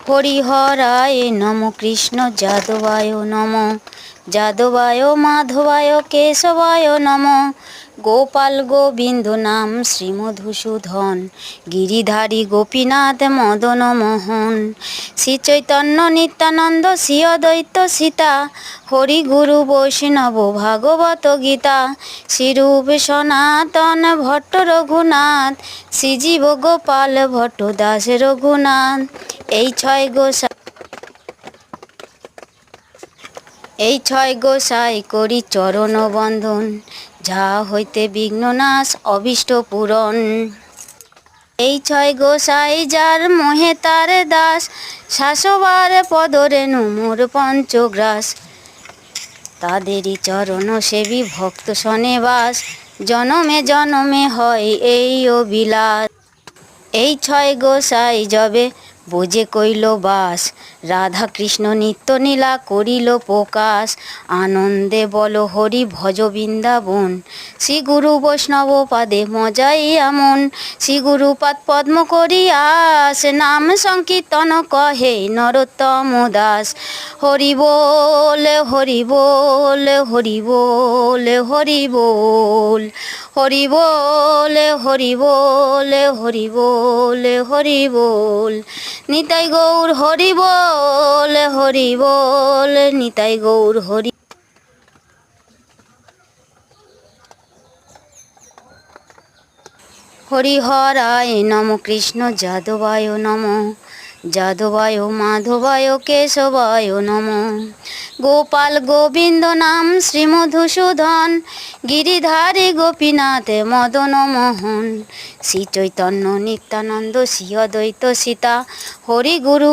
হরিহরায় নম কৃষ্ণ যাদবায় নম যাদবায় মাধবায় কেশবায় নম গোপাল গোবিন্দ নাম শ্রীমধুসূধন গিরিধারী গোপীনাথ মদন মোহন শ্রী চৈতন্য নিত্যানন্দ শ্রী অদ্বৈত সীতা হরি গুরু বৈষ্ণব ভাগবত গীতা শ্রীরূপ সনাতন ভট্ট রঘুনাথ শ্রীজীব গোপাল ভট্ট দাস রঘুনাথ এই ছয় গোসাই করি চরণ বন্ধন যা হইতে বিঘ্ননাশ অভীষ্ট পূরণ। এই ছয় গোসাই যার মোহে তার দাস শাসবার পদরেণু মোর পঞ্চগ্রাস তাদেরই চরণ সেবী ভক্ত শনে বাস জনমে জনমে হয় এই অবিলাস। এই ছয় গোসাই যবে বোঝে কইল বাস রাধা কৃষ্ণ নিত্য নীলা করিল প্রকাশ আনন্দে বল হরি ভজ বৃন্দাবন শ্রী গুরু বৈষ্ণব পাদে মজাই এমন শ্রী গুরুপাদ পদ্ম করি আস নাম সংকীর্তন কহে নরোত্তম দাস হরি বল হরি বল হরি বল হরি বল হরি বল হরি বল হরি বল হরি বল নিতাই গৌর হরি বল হরি বল নিতাই গৌর হরি। হরিহরায় নম কৃষ্ণ যাদবায় নম যাদবায় মাধবায় কেশবায় নম গোপাল গোবিন্দ নাম শ্রীমধুসূদন গিরিধারী গোপীনাথ মদন মোহন শ্রী চৈতন্য নিত্যানন্দ শ্রী অদ্বৈত সীতা হরি গুরু